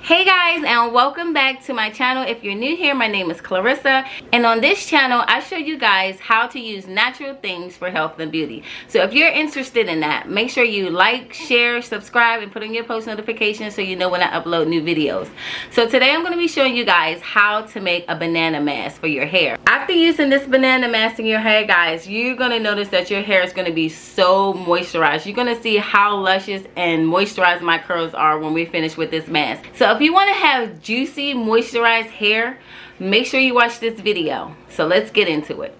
Hey guys, and welcome back to my channel. If you're new here, my name is Clarissa, and on this channel I show you guys how to use natural things for health and beauty. So if you're interested in that, make sure you like, share, subscribe, and put on your post notifications so you know when I upload new videos. So today I'm going to be showing you guys how to make a banana mask for your hair. After using this banana mask in your hair, guys, you're going to notice that your hair is going to be so moisturized. You're going to see how luscious and moisturized my curls are when we finish with this mask. So if you want to have juicy moisturized hair, make sure you watch this video. So let's get into it.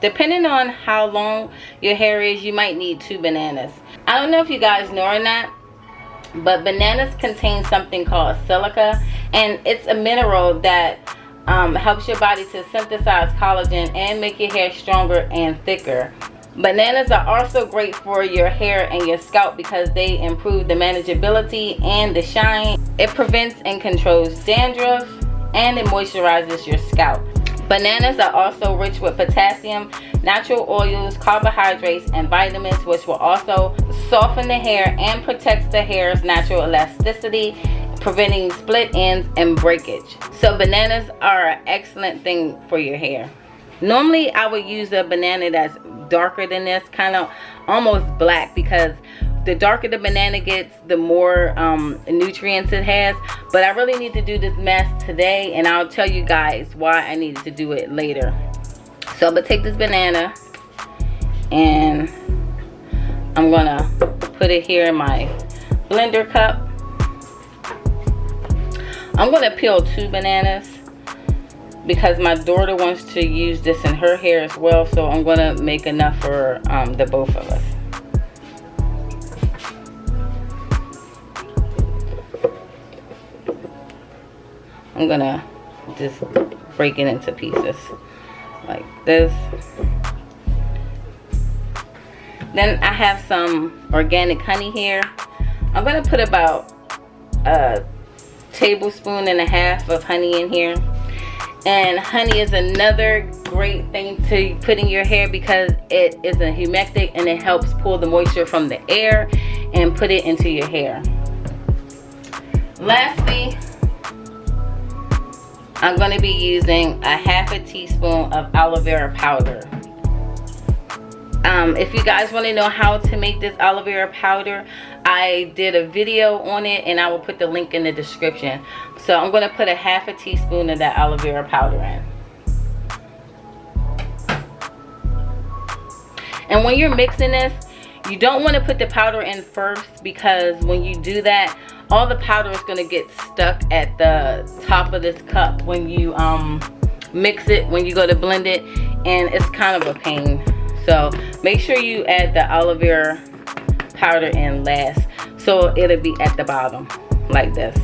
Depending on how long your hair is, you might need 2 bananas. I don't know if you guys know or not, but bananas contain something called silica, and it's a mineral that helps your body to synthesize collagen and make your hair stronger and thicker. Bananas are also great for your hair and your scalp because they improve the manageability and the shine. It prevents and controls dandruff, and it moisturizes your scalp. Bananas are also rich with potassium, natural oils, carbohydrates, and vitamins, which will also soften the hair and protects the hair's natural elasticity, preventing split ends and breakage. So bananas are an excellent thing for your hair. Normally I would use a banana that's darker than this, kind of almost black, because the darker the banana gets, the more nutrients it has. But I really need to do this mask today, and I'll tell you guys why I needed to do it later. So I'm gonna take this banana and I'm gonna put it here in my blender cup. I'm going to peel 2 bananas because my daughter wants to use this in her hair as well, so I'm going to make enough for the both of us. I'm going to just break it into pieces like this. Then I have some organic honey here. I'm going to put about a tablespoon and a half of honey in here. And honey is another great thing to put in your hair because it is a humectant and it helps pull the moisture from the air and put it into your hair. Lastly, I'm going to be using a half a teaspoon of aloe vera powder. If you guys want to know how to make this aloe vera powder, I did a video on it and I will put the link in the description. So I'm going to put a half a teaspoon of that aloe vera powder in. And when you're mixing this, you don't want to put the powder in first, because when you do that, all the powder is going to get stuck at the top of this cup when you mix it, when you go to blend it, and it's kind of a pain. So make sure you add the aloe vera powder in last, so it'll be at the bottom like this.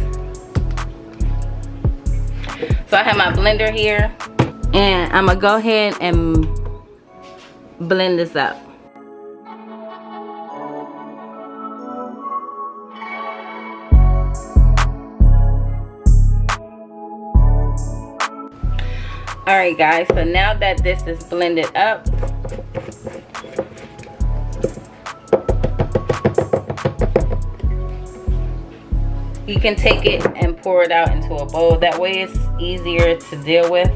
So I have my blender here, and I'm gonna go ahead and blend this up. Alright guys, so now that this is blended up, you can take it and pour it out into a bowl. That way it's easier to deal with.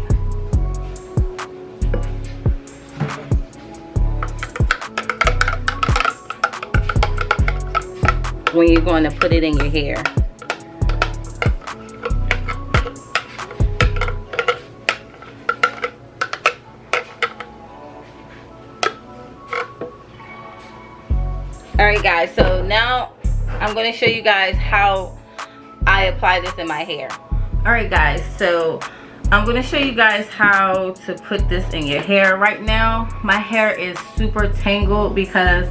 When you're going to put it in your hair. Alright guys, so now I'm going to show you guys how I apply this in my hair. Alright guys, so I'm going to show you guys how to put this in your hair. Right now my hair is super tangled because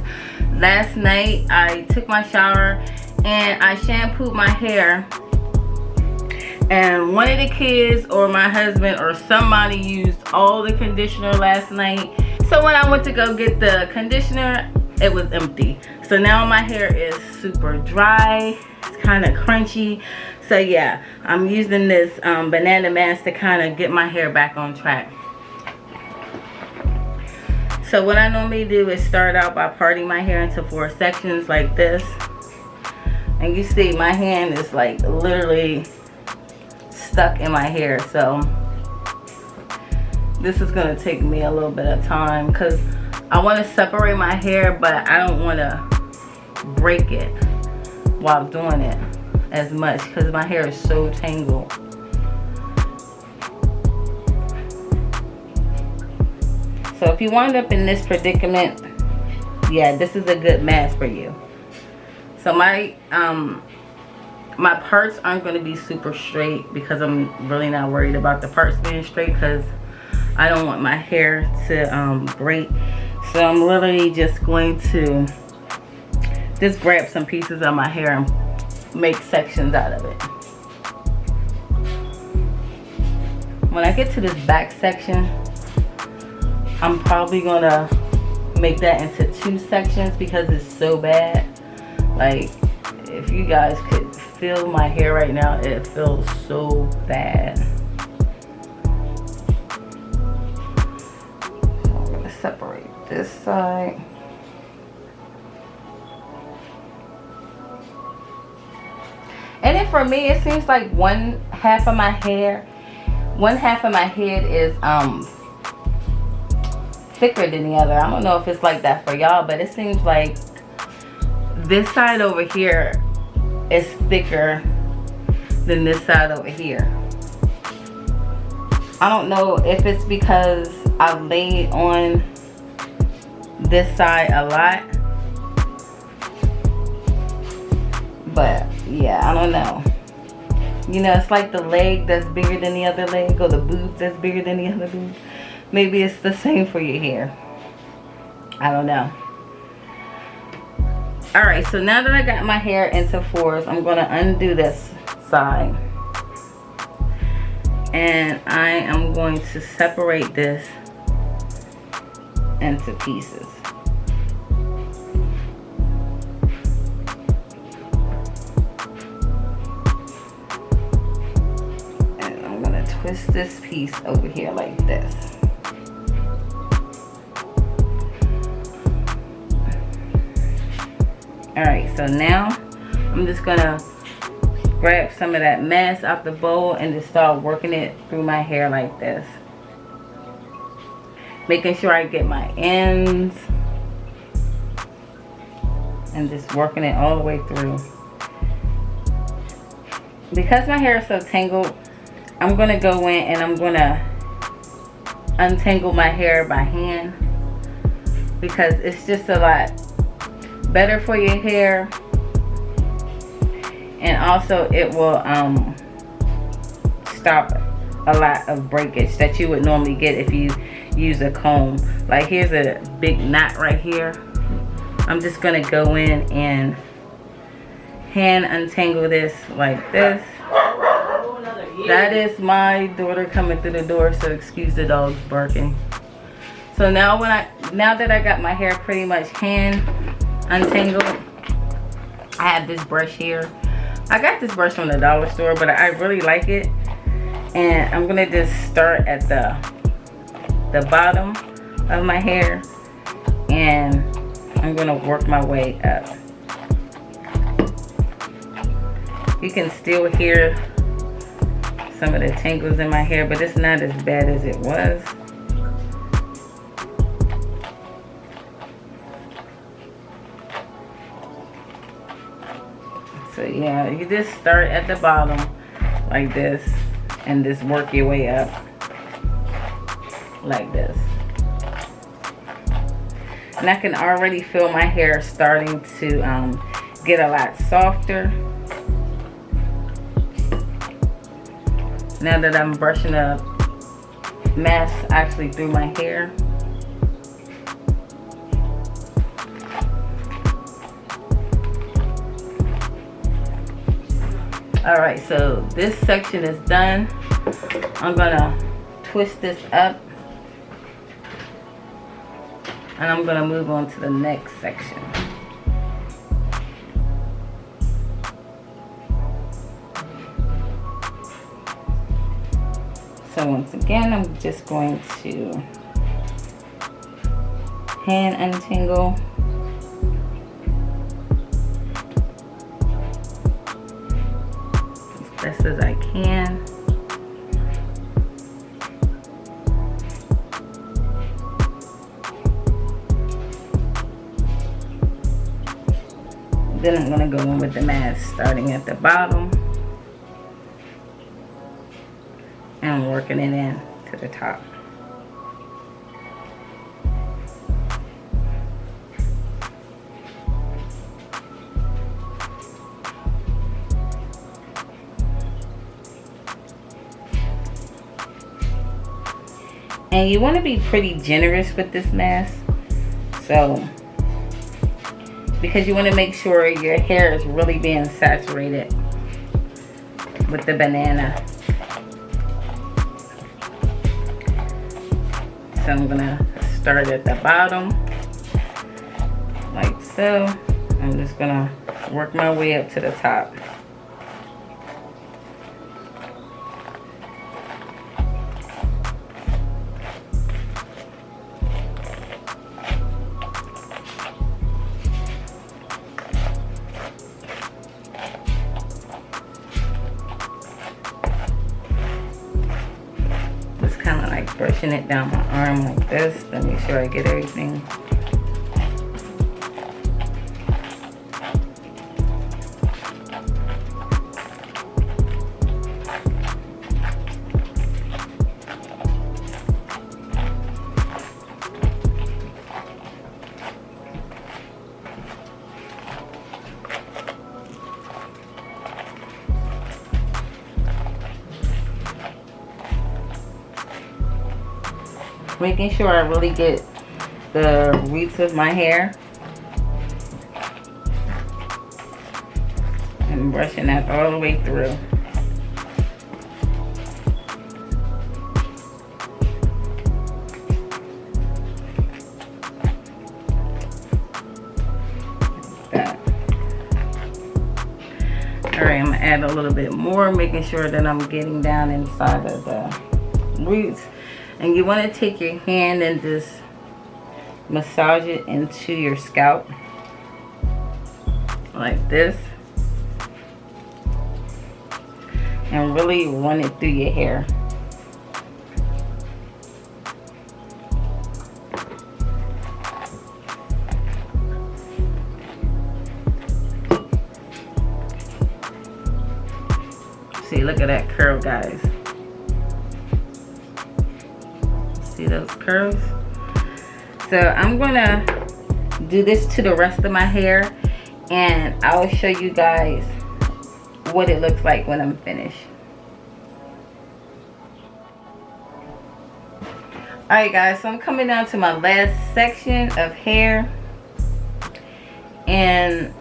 last night I took my shower and I shampooed my hair, and one of the kids or my husband or somebody used all the conditioner last night. So when I went to go get the conditioner, it was empty. So now my hair is super dry. It's kind of crunchy. So yeah, I'm using this banana mask to kind of get my hair back on track. So what I normally do is start out by parting my hair into 4 sections like this. And you see my hand is like literally stuck in my hair. So this is going to take me a little bit of time because I want to separate my hair, but I don't want to break it while doing it as much because my hair is so tangled. So if you wind up in this predicament, yeah, this is a good mask for you. So my parts aren't going to be super straight because I'm really not worried about the parts being straight because I don't want my hair to break. So I'm literally just going to just grab some pieces of my hair and make sections out of it. When I get to this back section, I'm probably gonna make that into 2 sections because it's so bad. Like, if you guys could feel my hair right now, it feels so bad. So I'm gonna separate this side. And then for me, it seems like one half of my head is thicker than the other. I don't know if it's like that for y'all, but it seems like this side over here is thicker than this side over here. I don't know if it's because I laid on this side a lot, but yeah, I don't know. You know, it's like the leg that's bigger than the other leg, or the boob that's bigger than the other boob. Maybe it's the same for your hair. I don't know. Alright, so now that I got my hair into 4s, I'm going to undo this side. And I am going to separate this into pieces. And I'm going to twist this piece over here like this. Alright, so now I'm just gonna grab some of that mask out the bowl and just start working it through my hair like this. Making sure I get my ends and just working it all the way through. Because my hair is so tangled, I'm gonna go in and I'm gonna untangle my hair by hand because it's just a lot better for your hair, and also it will stop a lot of breakage that you would normally get if you use a comb. Like, here's a big knot right here. I'm just gonna go in and hand untangle this like this. That is my daughter coming through the door, so excuse the dogs barking. So now now that I got my hair pretty much hand untangled, I have this brush here. I got this brush from the dollar store, but I really like it. And I'm gonna just start at the bottom of my hair, and I'm gonna work my way up. You can still hear some of the tangles in my hair, but it's not as bad as it was. So yeah, you just start at the bottom like this and just work your way up like this. And I can already feel my hair starting to get a lot softer now that I'm brushing the mask actually through my hair. Alright, so this section is done. I'm gonna twist this up and I'm gonna move on to the next section. So once again, I'm just going to hand untangle. As best as I can. Then I'm going to go in with the mask starting at the bottom and working it in to the top. And you want to be pretty generous with this mask, so because you want to make sure your hair is really being saturated with the banana. So I'm gonna start at the bottom like so. I'm just gonna work my way up to the top. Brushing it down my arm like this to make sure I get everything. Making sure I really get the roots of my hair and brushing that all the way through. Like that. Alright, I'm going to add a little bit more, making sure that I'm getting down inside of the roots. And you want to take your hand and just massage it into your scalp like this and really run it through your hair. See, look at that curl, guys. See those curls? So I'm gonna do this to the rest of my hair, and I'll show you guys what it looks like when I'm finished. Alright guys, so I'm coming down to my last section of hair, and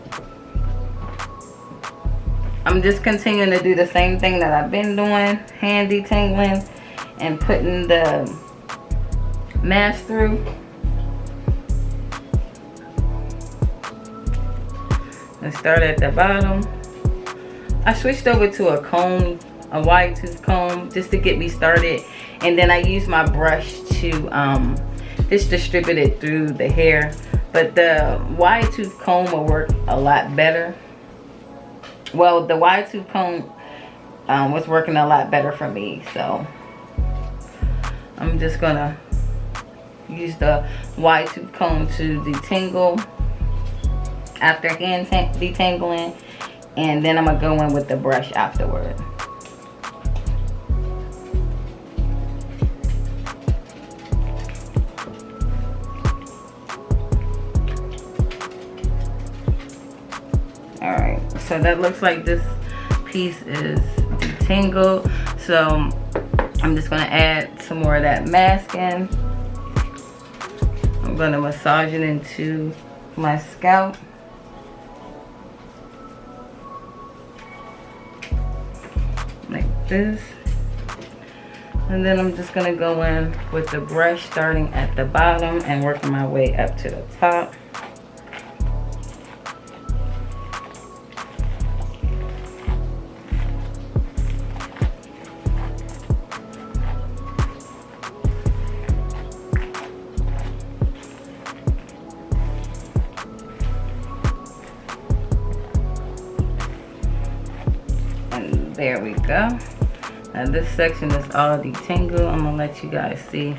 I'm just continuing to do the same thing that I've been doing, hand detangling and putting the mask through. Let's start at the bottom. I switched over to a comb, a wide tooth comb, just to get me started, and then I use my brush to just distribute it through the hair. But the wide tooth comb will work a lot better. Well, the wide tooth comb was working a lot better for me, so I'm just gonna use the wide tooth comb to detangle after hand detangling, and then I'm gonna go in with the brush afterward. Alright, so that looks like this piece is detangled, so I'm just gonna add some more of that mask in. I'm gonna massage it into my scalp. Like this. And then I'm just gonna go in with the brush starting at the bottom and working my way up to the top. There we go. Now this section is all detangled. I'm gonna let you guys see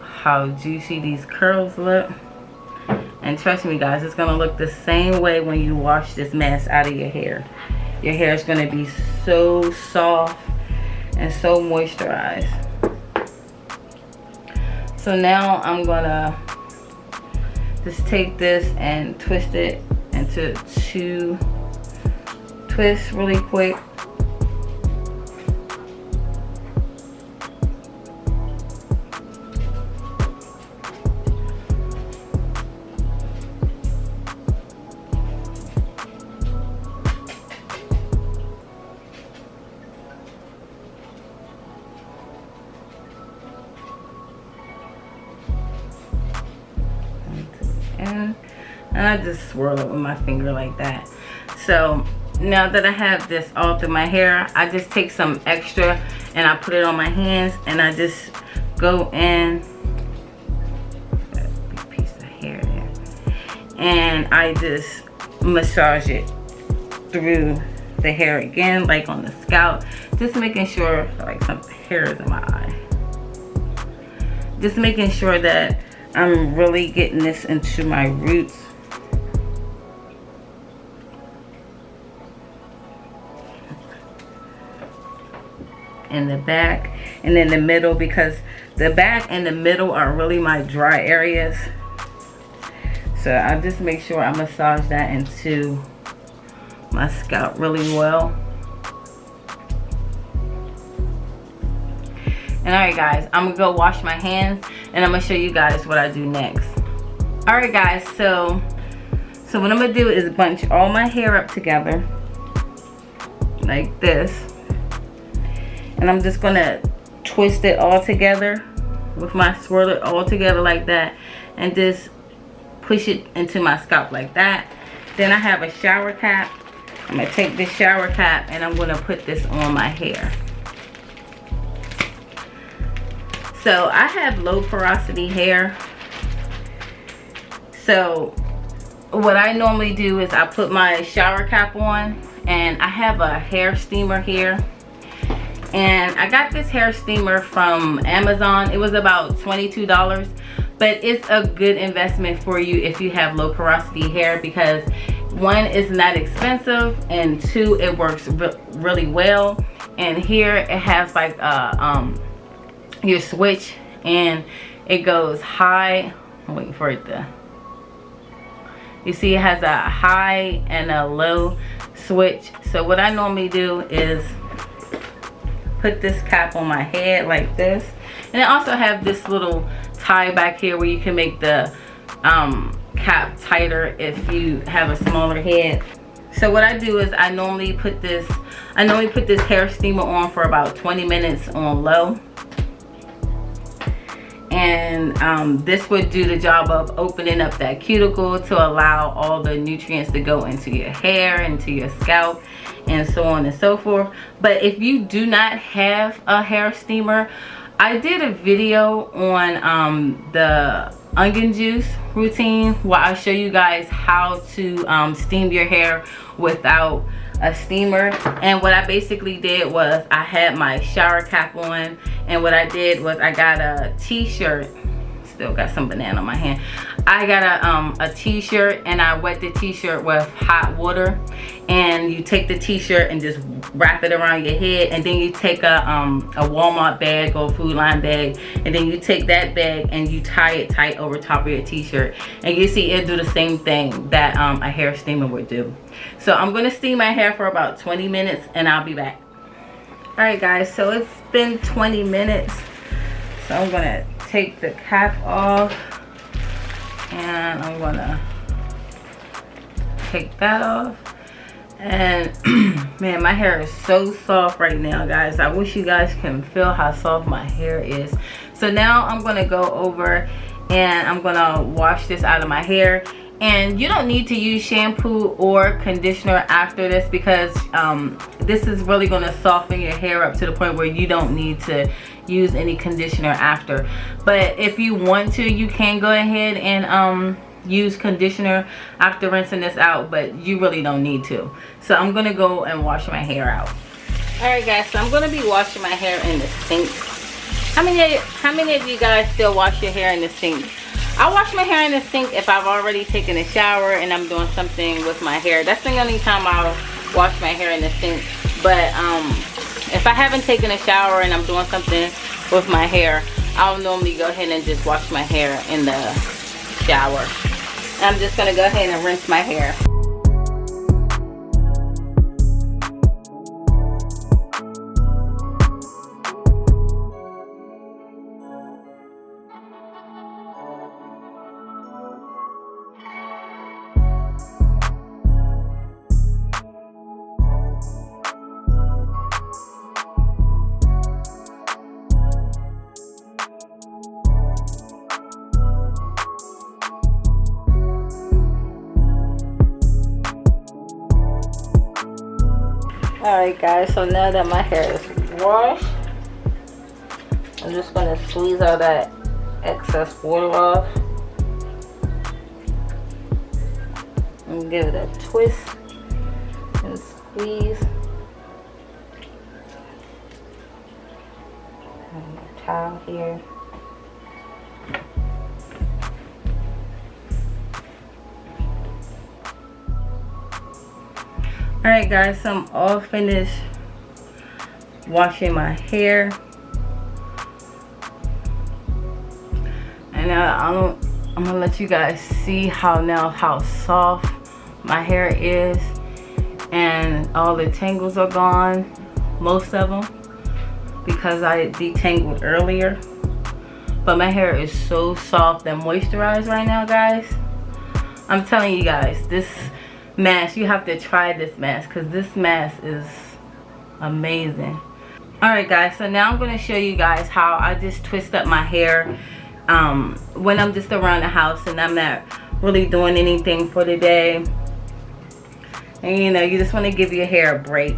how juicy these curls look. And trust me guys, it's gonna look the same way when you wash this mess out of your hair. Your hair is gonna be so soft and so moisturized. So now I'm gonna just take this and twist it into 2 twists really quick. And I just swirl it with my finger like that. So now that I have this all through my hair, I just take some extra and I put it on my hands, and I just go in, that big piece of hair there, and I just massage it through the hair again, like on the scalp, just making sure, like some hair is in my eye, just making sure that I'm really getting this into my roots. In the back and in the middle, because the back and the middle are really my dry areas. So I just make sure I massage that into my scalp really well. And alright guys, I'm gonna go wash my hands and I'm gonna show you guys what I do next. Alright guys, so what I'm gonna do is bunch all my hair up together like this. And I'm just gonna twist it all together with my swirl it all together like that, and just push it into my scalp like that. Then I have a shower cap. I'm gonna take this shower cap and I'm gonna put this on my hair. So I have low porosity hair. So what I normally do is I put my shower cap on, and I have a hair steamer here. And I got this hair steamer from Amazon. It was about $22, but it's a good investment for you if you have low porosity hair, because 1, it's not expensive, and 2, it works really well. And here it has like your switch, and it goes high. I'm waiting for it to, you see it has a high and a low switch. So what I normally do is put this cap on my head like this, and I also have this little tie back here where you can make the cap tighter if you have a smaller head. So what I do is I normally put this hair steamer on for about 20 minutes on low, and this would do the job of opening up that cuticle to allow all the nutrients to go into your hair, into your scalp, and so on and so forth. But if you do not have a hair steamer, I did a video on the onion juice routine where I show you guys how to steam your hair without a steamer. And what I basically did was I had my shower cap on, and what I did was I got a t-shirt, still got some banana on my hand. I got a t-shirt, and I wet the t-shirt with hot water, and you take the t-shirt and just wrap it around your head, and then you take a Walmart bag or Food Line bag, and then you take that bag and you tie it tight over top of your t-shirt, and you see it do the same thing that a hair steamer would do. So I'm gonna steam my hair for about 20 minutes and I'll be back. All right guys, so it's been 20 minutes, so I'm gonna take the cap off, and I'm gonna take that off. And man, my hair is so soft right now, guys. I wish you guys can feel how soft my hair is. So now I'm gonna go over and I'm gonna wash this out of my hair. And you don't need to use shampoo or conditioner after this, because this is really going to soften your hair up to the point where you don't need to use any conditioner after. But if you want to, you can go ahead and use conditioner after rinsing this out, but you really don't need to. So I'm gonna go and wash my hair out. Alright guys, so I'm gonna be washing my hair in the sink. How many of you guys still wash your hair in the sink? I wash my hair in the sink if I've already taken a shower and I'm doing something with my hair. That's the only time I'll wash my hair in the sink. But if I haven't taken a shower and I'm doing something with my hair, I'll normally go ahead and just wash my hair in the shower. I'm just gonna go ahead and rinse my hair. Alright guys, so now that my hair is washed, I'm just going to squeeze all that excess water off and give it a twist and squeeze. And my towel here. Alright guys, so I'm all finished washing my hair. And now I'm gonna let you guys see how soft my hair is, and all the tangles are gone, most of them, because I detangled earlier. But my hair is so soft and moisturized right now, guys. I'm telling you guys, this mask, you have to try this mask, because this mask is amazing. Alright guys, so now I'm going to show you guys how I just twist up my hair when I'm just around the house and I'm not really doing anything for the day. And you know, you just want to give your hair a break.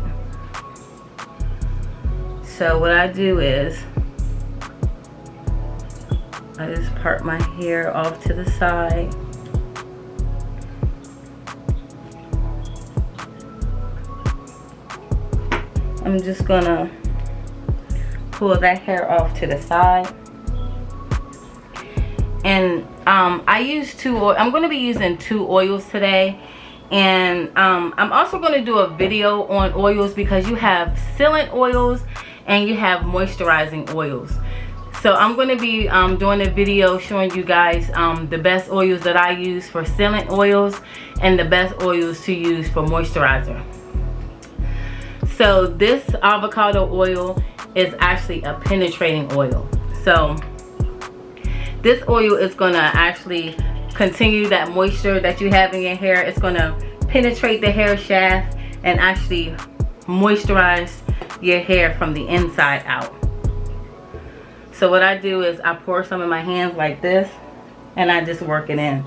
So what I do is I just part my hair off to the side. I'm just gonna pull that hair off to the side. And I use I'm gonna be using 2 oils today. And I'm also gonna do a video on oils, because you have sealant oils and you have moisturizing oils. So I'm gonna be doing a video showing you guys the best oils that I use for sealant oils and the best oils to use for moisturizer. So this avocado oil is actually a penetrating oil. So this oil is gonna actually continue that moisture that you have in your hair. It's gonna penetrate the hair shaft and actually moisturize your hair from the inside out. So what I do is I pour some in my hands like this, and I just work it in.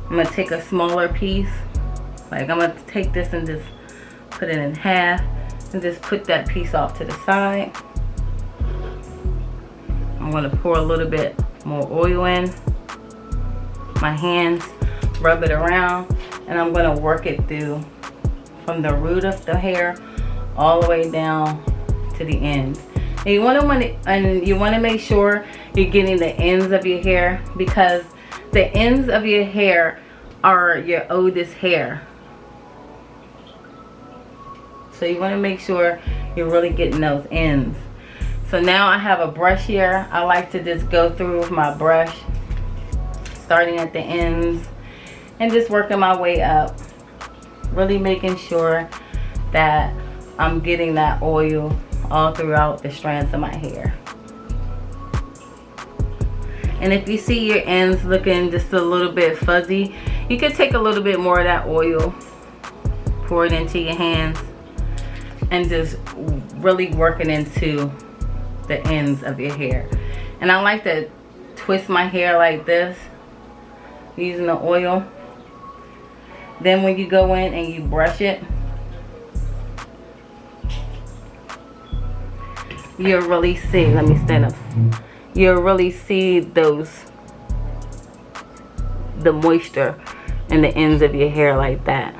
I'm gonna take a smaller piece, like I'm gonna take this and just put it in half and just put that piece off to the side. I'm gonna pour a little bit more oil in my hands, rub it around, and I'm gonna work it through from the root of the hair all the way down to the ends. And you want to make sure you're getting the ends of your hair, because the ends of your hair are your oldest hair. So you want to make sure you're really getting those ends. So now I have a brush here. I like to just go through with my brush, starting at the ends and just working my way up, really making sure that I'm getting that oil all throughout the strands of my hair. And if you see your ends looking just a little bit fuzzy, you could take a little bit more of that oil, pour it into your hands, and just really work it into the ends of your hair. And I like to twist my hair like this using the oil. Then when you go in and you brush it, you'll really see, let me stand up, you'll really see the moisture in the ends of your hair like that.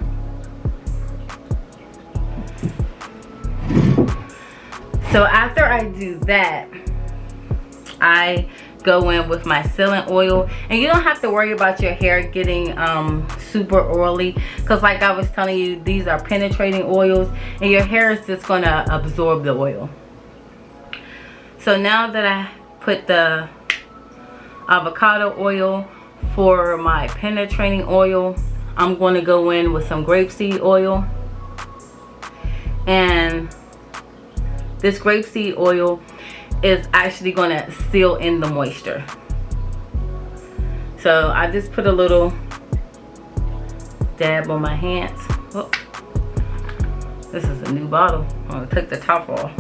So after I do that, I go in with my sealant oil, and you don't have to worry about your hair getting super oily, because like I was telling you, these are penetrating oils and your hair is just going to absorb the oil. So now that I put the avocado oil for my penetrating oil, I'm going to go in with some grapeseed oil, and this grapeseed oil is actually going to seal in the moisture. So I just put a little dab on my hands. Oh, this is a new bottle. I'm going to take the top off.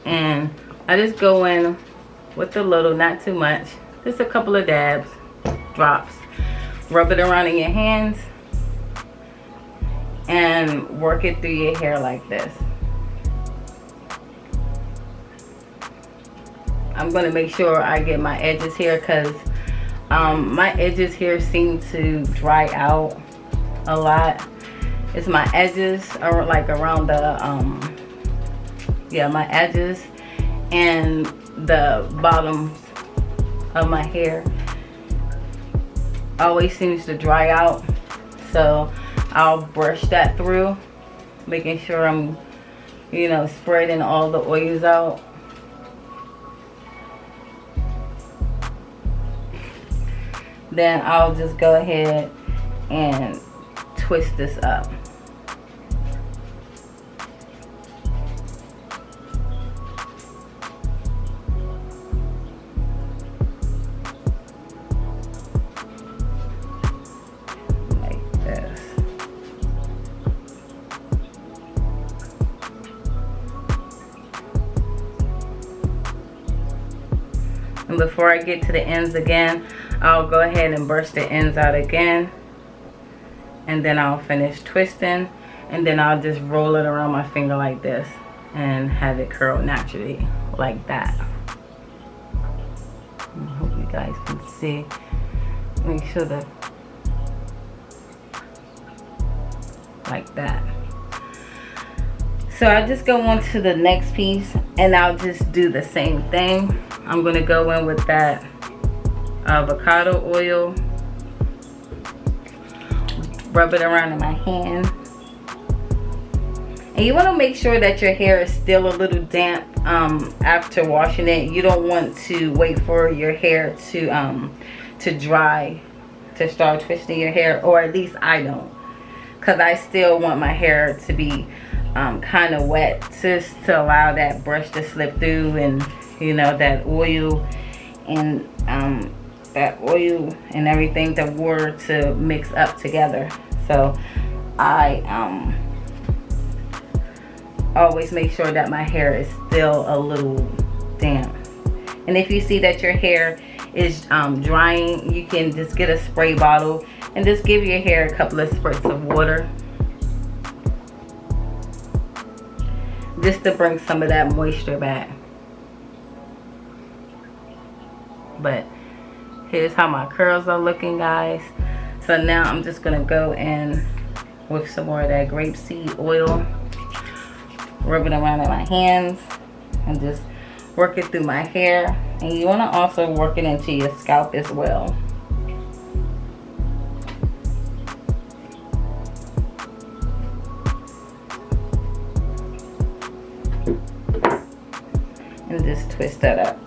And I just go in with a little, not too much, just a couple of dabs, drops. Rub it around in your hands and work it through your hair like this. I'm going to make sure I get my edges here, because my edges here seem to dry out a lot. It's my edges are like around the yeah, my edges and the bottoms of my hair always seems to dry out. So I'll brush that through, making sure I'm, you know, spreading all the oils out. Then I'll just go ahead and twist this up. And before I get to the ends again, I'll go ahead and brush the ends out again, and then I'll finish twisting, and then I'll just roll it around my finger like this and have it curl naturally like that. I hope you guys can see. Make sure that, like that. So I just go on to the next piece, and I'll just do the same thing. I'm going to go in with that avocado oil, rub it around in my hand, and you want to make sure that your hair is still a little damp after washing it. You don't want to wait for your hair to dry to start twisting your hair, or at least I don't, because I still want my hair to be kind of wet, just to allow that brush to slip through, and you know, that oil and everything, the water to mix up together. So I always make sure that my hair is still a little damp. And if you see that your hair is drying, you can just get a spray bottle and just give your hair a couple of spurts of water, just to bring some of that moisture back. But here's how my curls are looking, guys. So now I'm just gonna go in with some more of that grapeseed oil, rub it around in my hands, and just work it through my hair. And you want to also work it into your scalp as well. And just twist that up.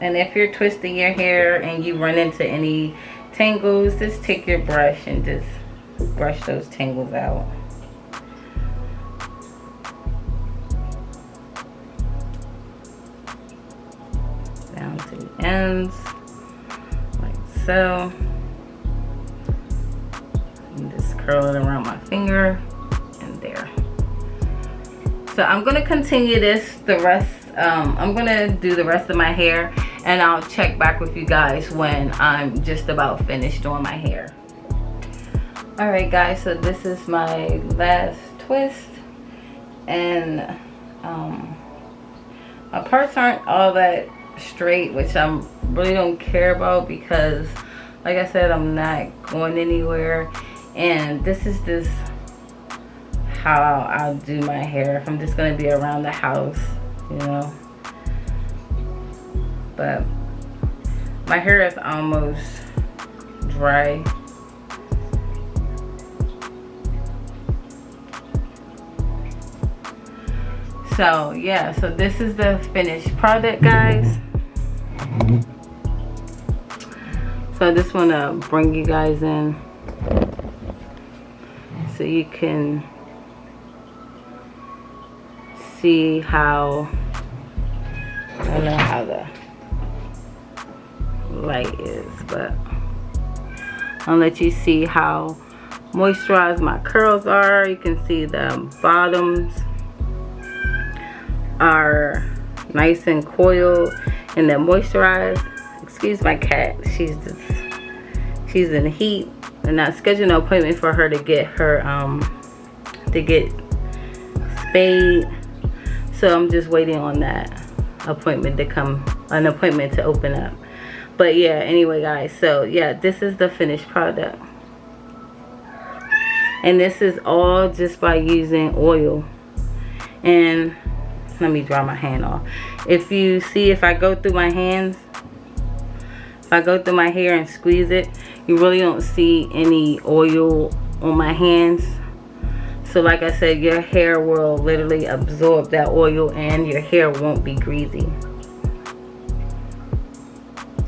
And if you're twisting your hair and you run into any tangles, just take your brush and just brush those tangles out. Down to the ends, like so. And just curl it around my finger and there. So I'm gonna continue this the rest. I'm gonna do the rest of my hair, and I'll check back with you guys when I'm just about finished doing my hair. All right, guys. So this is my last twist, and my parts aren't all that straight, which I really don't care about because, like I said, I'm not going anywhere. And this is just how I'll do my hair if I'm just gonna be around the house, you know. But my hair is almost dry. So yeah, so this is the finished product, guys. So I just want to bring you guys in so you can see how, I don't know how the light is, but I'll let you see how moisturized my curls are. You can see the bottoms are nice and coiled and then moisturized. Excuse my cat, she's in heat, and I scheduled an appointment for her to get her spayed. So I'm just waiting on that appointment to come, an appointment to open up. But yeah, anyway guys, so yeah, this is the finished product, and this is all just by using oil. And let me dry my hand off. If you see, if I go through my hands, if I go through my hair and squeeze it, you really don't see any oil on my hands. So like I said, your hair will literally absorb that oil and your hair won't be greasy.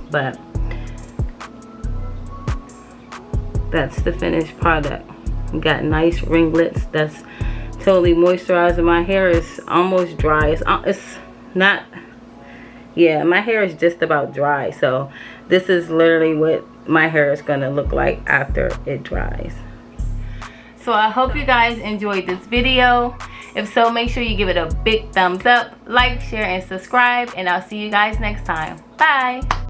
But that's the finished product. You got nice ringlets. That's totally moisturizing. My hair is almost dry. It's not, yeah, my hair is just about dry. So this is literally what my hair is gonna look like after it dries. So I hope you guys enjoyed this video. If so, make sure you give it a big thumbs up, like, share, and subscribe, and I'll see you guys next time. Bye.